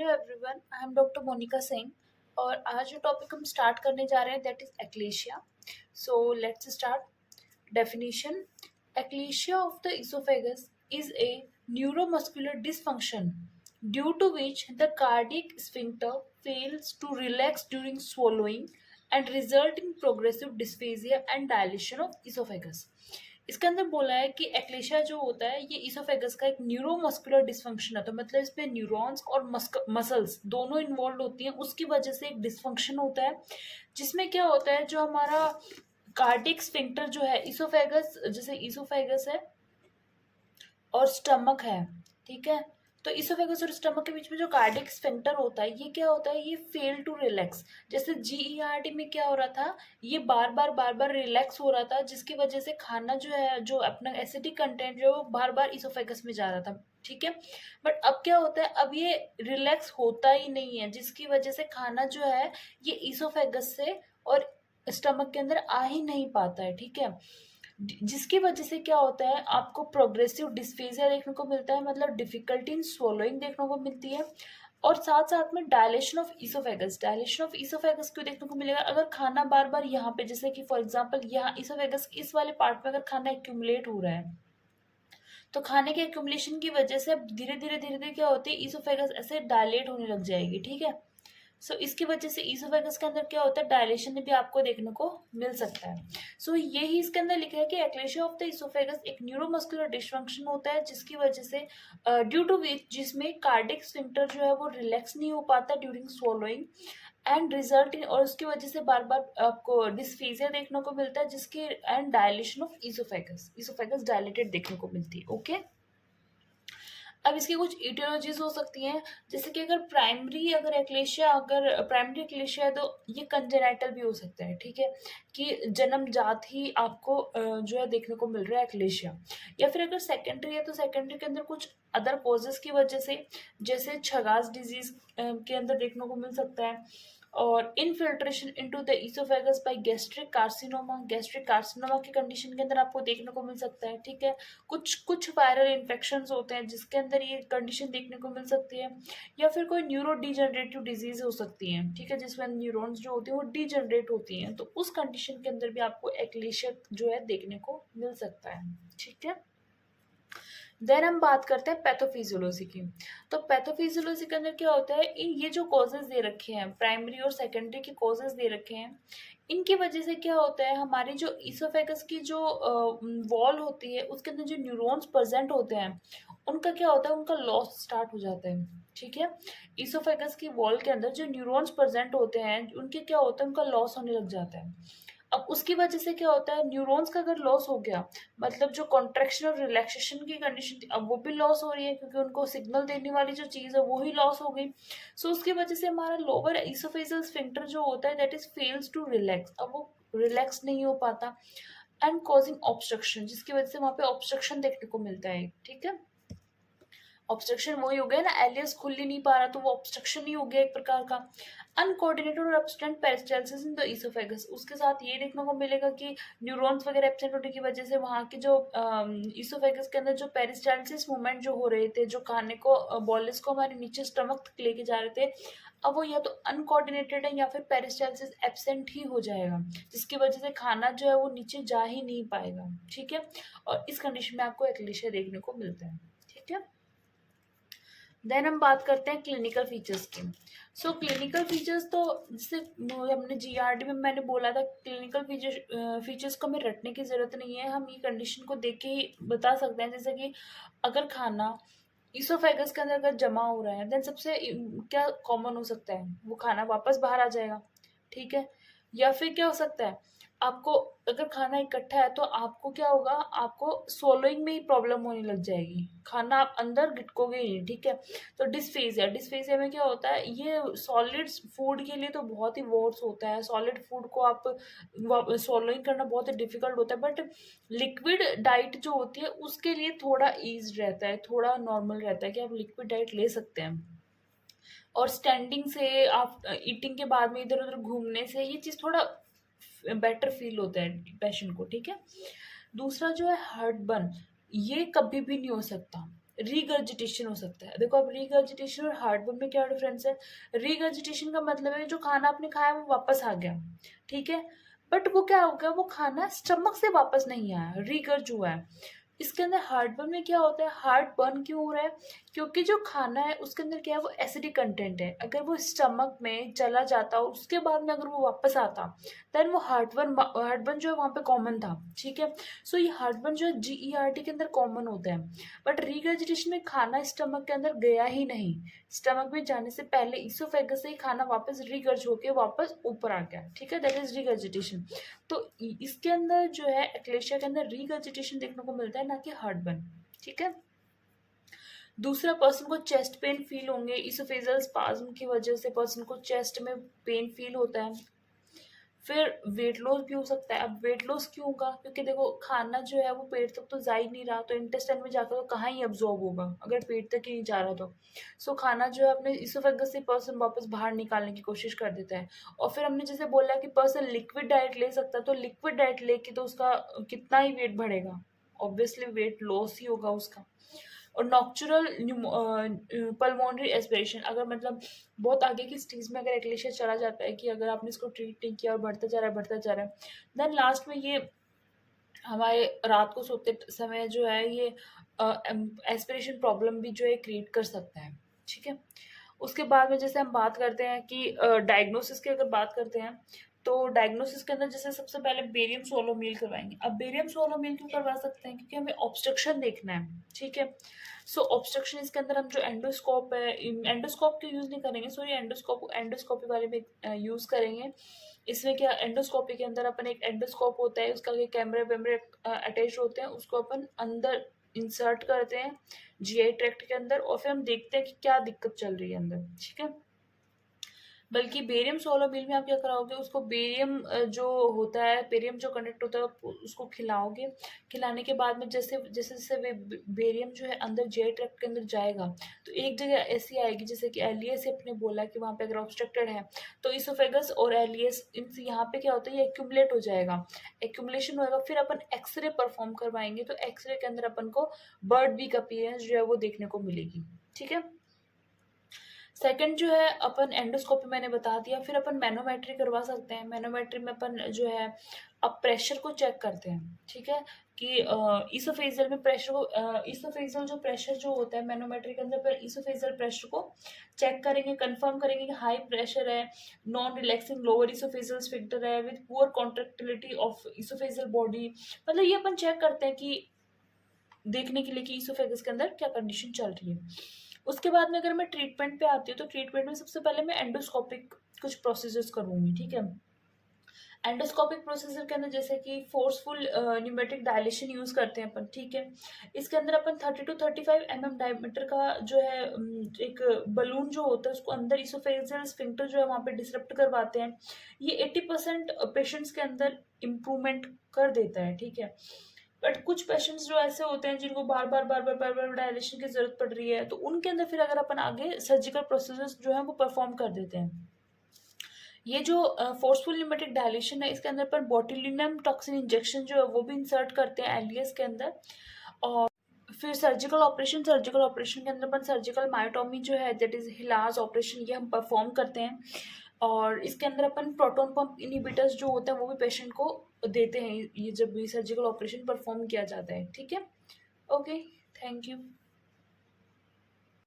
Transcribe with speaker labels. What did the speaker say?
Speaker 1: Hello everyone, I am doctor Monika Singh और आज जो टॉपिक हम स्टार्ट करने जा रहे हैं that is achalasia. So let's start. Definition. Achalasia of the oesophagus is a neuromuscular dysfunction due to which the cardiac sphincter fails to relax during swallowing and result in progressive dysphagia and dilation of esophagus. इसके अंदर बोला है कि एक्लेशिया जो होता है ये oesophagus का एक न्यूरोमस्कुलर डिसफंक्शन है. तो मतलब इसमें न्यूरॉन्स और मसल्स दोनों इन्वॉल्व होती हैं, उसकी वजह से एक डिसफंक्शन होता है जिसमें क्या होता है जो हमारा कार्डियक स्फिंक्टर जो है इसोफेगस, जैसे इसोफेगस है और स्टमक है, ठीक है. तो इसोफेगस और स्टमक के बीच में जो कार्डियक स्फिंक्टर होता है ये क्या होता है, ये फेल टू रिलैक्स. जैसे जीईआरडी में क्या हो रहा था, ये बार बार रिलैक्स हो रहा था जिसकी वजह से खाना जो है, जो अपना एसिडिक कंटेंट जो है वो बार बार इसोफेगस में जा रहा था, ठीक है. बट अब क्या होता है, अब ये रिलैक्स होता ही नहीं है जिसकी वजह से खाना जो है ये इसोफेगस से और स्टमक के अंदर आ ही नहीं पाता है, ठीक है. जिसकी वजह से क्या होता है, आपको प्रोग्रेसिव डिस्फेजिया देखने को मिलता है, मतलब डिफिकल्टी इन swallowing देखने को मिलती है. और साथ साथ में डायलेशन ऑफ इसोफेगस क्यों देखने को मिलेगा, अगर खाना बार बार यहाँ पे, जैसे कि फॉर एग्जांपल यहाँ इसोफेगस इस वाले पार्ट में अगर खाना एक्यूमुलेट हो रहा है तो खाने के एक्यूमुलेशन की वजह से अब धीरे धीरे क्या होती है, इसोफेगस ऐसे डायलेट होने लग जाएगी, ठीक है. सो इसकी वजह से इसोफेगस के अंदर क्या होता है, डायलेशन भी आपको देखने को मिल सकता है. सो यही इसके अंदर लिखा है कि एक्लेशिया ऑफ द इसोफेगस एक न्यूरोमस्कुलर डिसफंक्शन होता है जिसकी वजह से ड्यू टू विच, जिसमें कार्डिक स्फिंक्टर जो है वो रिलैक्स नहीं हो पाता during swallowing and result in, और उसकी वजह से बार बार आपको डिस्फेजिया देखने को मिलता है जिसके and dilation of oesophagus dilated देखने को मिलती है, ओके. अब इसकी कुछ इटियोलॉजीज हो सकती हैं, जैसे कि अगर प्राइमरी एक्लेशिया है तो ये कंजेनाइटल भी हो सकता है, ठीक है, कि जन्मजात ही आपको जो है देखने को मिल रहा है एक्लेशिया. या फिर अगर सेकेंडरी है तो सेकेंडरी के अंदर कुछ अदर कॉजेस की वजह से, जैसे छगास डिजीज के अंदर देखने को मिल सकता है. और infiltration into the oesophagus by gastric carcinoma की कंडीशन के अंदर आपको देखने को मिल सकता है, ठीक है. कुछ वायरल इन्फेक्शंस होते हैं जिसके अंदर ये कंडीशन देखने को मिल सकती है. या फिर कोई न्यूरो डिजनरेटिव डिजीज हो सकती है, ठीक है, जिसमें न्यूरॉन्स जो होती है वो डिजनरेट होती हैं, तो उस कंडीशन के अंदर भी आपको एक्लेशिया जो है देखने को मिल सकता है, ठीक है. देन हम बात करते हैं पैथोफिजियोलॉजी की. तो पैथोफिजियोलॉजी के अंदर क्या होता है, ये जो कॉजेज दे रखे हैं, प्राइमरी और सेकेंडरी के कॉजेज दे रखे हैं, इनकी वजह से क्या होता है, हमारी जो इसोफेगस की जो वॉल होती है उसके अंदर जो न्यूरॉन्स प्रेजेंट होते हैं उनका क्या होता है, उनका लॉस स्टार्ट हो जाता है, ठीक है. इसोफेगस की वॉल के अंदर जो न्यूरॉन्स प्रेजेंट होते हैं उनके क्या होता है, उनका लॉस होने लग जाता है. अब उसकी वजह से क्या होता है, न्यूरॉन्स का अगर लॉस हो गया, मतलब जो कॉन्ट्रैक्शन और रिलैक्सेशन की कंडीशन थी अब वो भी लॉस हो रही है क्योंकि उनको सिग्नल देने वाली जो चीज़ है वो ही लॉस हो गई. सो उसकी वजह से हमारा लोअर इसोफेजियल स्फिंक्टर जो होता है that is fails to relax, अब वो रिलैक्स नहीं हो पाता एंड कॉजिंग ऑब्स्ट्रक्शन, जिसकी वजह से वहाँ पे ऑब्स्ट्रक्शन देखने को मिलता है, ठीक है. ऑब्स्ट्रक्शन वही हो गया ना, एलियस खुल ही नहीं पा रहा तो वो ऑब्स्ट्रक्शन ही हो गया एक प्रकार का. अनकोऑर्डिनेटेड और absent peristalsis in the oesophagus, उसके साथ ये देखने को मिलेगा कि न्यूरॉन्स वगैरह एब्सेंट होने की वजह से वहाँ के जो इसोफेगस के अंदर जो पेरिस्टाल्सिस मूवमेंट जो हो रहे थे, जो खाने को बॉलिस को हमारे नीचे स्टमक तक लेके जा रहे थे, अब वो या तो अनकोऑर्डिनेटेड है या फिर पेरिस्टाल्सिस एब्सेंट ही हो जाएगा जिसकी वजह से खाना जो है वो नीचे जा ही नहीं पाएगा, ठीक है. और इस कंडीशन में आपको एक्लेशिया देखने को मिलता है, ठीक है. देन हम बात करते हैं क्लिनिकल फीचर्स की. सो क्लिनिकल फीचर्स तो जैसे हमने जीआरडी में मैंने बोला था, क्लिनिकल फीचर्स को हमें रटने की ज़रूरत नहीं है, हम ये कंडीशन को देख के ही बता सकते हैं. जैसे कि अगर खाना इसोफेगस के अंदर अगर जमा हो रहा है देन सबसे क्या कॉमन हो सकता है, वो खाना वापस बाहर आ जाएगा, ठीक है. या फिर क्या हो सकता है, आपको अगर खाना इकट्ठा है तो आपको क्या होगा, आपको सोलोइंग में ही प्रॉब्लम होने लग जाएगी, खाना आप अंदर गिटकोगे ही नहीं, ठीक है. तो डिस्फेजिया में क्या होता है, ये सॉलिड फूड के लिए तो बहुत ही वर्स होता है, सॉलिड फूड को आप सोलोइंग करना बहुत ही डिफिकल्ट होता है, बट लिक्विड डाइट जो होती है उसके लिए थोड़ा ईज रहता है, थोड़ा नॉर्मल रहता है कि आप लिक्विड डाइट ले सकते हैं. और स्टैंडिंग से आप ईटिंग के बाद में इधर उधर घूमने से ये चीज़ थोड़ा बेटर फील होता है पेशेंट को, ठीक है. दूसरा जो है हार्ट बर्न, ये कभी भी नहीं हो सकता, रीगर्जिटेशन हो सकता है। देखो अब रीगर्जिटेशन और हार्टबर्न में क्या डिफरेंस है। रीगर्जिटेशन का मतलब है जो खाना आपने खाया वो वापस आ गया, ठीक है, बट वो क्या हो गया, वो खाना स्टमक से वापस नहीं आया, रीगर्ज हुआ है। इसके अंदर हार्टबर्न में क्या होता है, हार्ट बर्न क्यों हो रहा है, क्योंकि जो खाना है उसके अंदर क्या है, वो एसिडिक कंटेंट है। अगर वो स्टमक में चला जाता और उसके बाद में अगर वो वापस आता, देन वो हार्टबर्न जो है वहाँ पे कॉमन था, ठीक है। सो ये हार्टबर्न जो है GERD के अंदर कॉमन होता है, बट रीगर्जिटेशन में खाना स्टमक के अंदर गया ही नहीं, स्टमक में जाने से पहले इसोफेगस से ही खाना वापस रीगर्ज होके वापस ऊपर आ गया, ठीक है, दैट इज रीगर्जिटेशन। तो इसके अंदर जो है एक्लेशिया के अंदर रीगर्जिटेशन देखने को मिलता है, ना कि हार्टबर्न, ठीक है। दूसरा, पर्सन को चेस्ट पेन फील होंगे, इसोफेजल स्पाज्म की वजह से पर्सन को चेस्ट में पेन फील होता है। फिर वेट लॉस भी हो सकता है। अब वेट लॉस क्यों होगा, क्योंकि देखो खाना जो है वो पेट तक तो जा ही नहीं रहा, तो इंटेस्टाइन में जाकर तो कहाँ ही अब्जॉर्ब होगा अगर पेट तक ही नहीं जा रहा तो। सो खाना जो है अपने इसोफेगस से पर्सन वापस बाहर निकालने की कोशिश कर देता है। और फिर हमने जैसे बोला कि पर्सन लिक्विड डाइट ले सकता है, तो लिक्विड डाइट लेके तो उसका कितना ही वेट बढ़ेगा, ऑब्वियसली वेट लॉस ही होगा उसका। और नॉक्चुरल पल्मोनरी एस्पिरेशन, अगर मतलब बहुत आगे की स्टेज में अगर एक्लेशिया चला जाता है कि अगर आपने इसको ट्रीट नहीं किया और बढ़ता जा रहा है बढ़ता जा रहा है, देन लास्ट में ये हमारे रात को सोते समय जो है ये एस्पिरेशन प्रॉब्लम भी जो है क्रिएट कर सकता है, ठीक है। उसके बाद में जैसे हम बात करते हैं कि डायग्नोसिस की अगर बात करते हैं, तो डायग्नोसिस के अंदर जैसे सबसे पहले बेरियम सोलो मील करवाएंगे। अब बेरियम सोलो मील क्यों करवा सकते हैं, क्योंकि हमें ऑब्स्ट्रक्शन देखना है, ठीक है। सो ऑब्स्ट्रक्शन इसके अंदर हम जो एंडोस्कोप है, एंडोस्कोप की यूज नहीं करेंगे, सॉरी एंडोस्कोपी वाले में यूज करेंगे। इसमें क्या, एंडोस्कोपी के अंदर अपन एक एंडोस्कोप होता है, उसका कैमरे वैमरे अटैच होते हैं, उसको अपन अंदर इंसर्ट करते हैं GI ट्रैक्ट के अंदर, और फिर हम देखते हैं कि क्या दिक्कत चल रही है अंदर, ठीक है। बल्कि बेरियम सोलर मील में आप क्या कराओगे, उसको बेरियम जो होता है, बेरियम जो कंडक्ट होता है उसको खिलाओगे। खिलाने के बाद में जैसे जैसे जैसे वे बेरियम जो है अंदर GI ट्रैक्ट के अंदर जाएगा, तो एक जगह ऐसी आएगी जैसे कि एलियस अपने बोला कि वहाँ पे अगर ऑब्स्ट्रक्टेड है तो इसोफेगस और एलियस इनसे यहाँ पे क्या होता है, ये एक्यूमुलेट हो जाएगा, एक्यूमुलेशन होएगा। फिर अपन एक्सरे परफॉर्म करवाएंगे, तो एक्सरे के अंदर अपन को बर्ड बीक अपीयरेंस जो है वो देखने को मिलेगी, ठीक है। सेकंड जो है अपन एंडोस्कोपी मैंने बता दिया। फिर अपन मैनोमेट्री करवा सकते हैं। मैनोमेट्री में अपन जो है अब प्रेशर को चेक करते हैं, ठीक है, कि इसोफेजल में प्रेशर को इसोफेजल जो प्रेशर जो होता है मैनोमेट्री के अंदर, पर इसोफेजल प्रेशर को चेक करेंगे, कंफर्म करेंगे कि हाई प्रेशर है, non relaxing lower oesophageal sphincter है with poor contractility of oesophageal body. मतलब ये अपन चेक करते हैं कि देखने के लिए कि इसोफेगस के अंदर क्या कंडीशन चल रही है। उसके बाद में अगर मैं ट्रीटमेंट पे आती हूँ, तो ट्रीटमेंट में सबसे पहले मैं एंडोस्कोपिक कुछ प्रोसीजर्स करूँगी, ठीक है। एंडोस्कोपिक प्रोसीजर के अंदर जैसे कि फोर्सफुल न्यूमेटिक डायलेशन यूज करते हैं अपन, ठीक है। इसके अंदर अपन 30 to 35 mm डायमीटर का जो है एक बलून जो होता है उसको अंदर इसोफेजियल स्फिंक्टर जो है वहाँ पे डिसरप्ट करवाते हैं। ये 80% पेशेंट्स के अंदर इम्प्रूवमेंट कर देता है, ठीक है। बट कुछ पेशेंट्स जो ऐसे होते हैं जिनको बार बार बार बार बार बार डायलेशन की जरूरत पड़ रही है, तो उनके अंदर फिर अगर अपन आगे सर्जिकल प्रोसीजर्स जो है वो परफॉर्म कर देते हैं। ये जो फोर्सफुल न्यूमेटिक डायलेशन है, इसके अंदर पर बोtulinum टॉक्सिन इंजेक्शन जो है वो भी इंसर्ट करते हैं एलियस के अंदर। और फिर सर्जिकल ऑपरेशन के अंदर अपन सर्जिकल मायोटोमी जो है, दैट इज हिलाज ऑपरेशन, ये हम परफॉर्म करते हैं। और इसके अंदर अपन प्रोटोन पंप इनहिबिटर्स जो होते हैं वो भी पेशेंट को देते हैं, ये जब भी सर्जिकल ऑपरेशन परफॉर्म किया जाता है, ठीक है। Okay, thank you.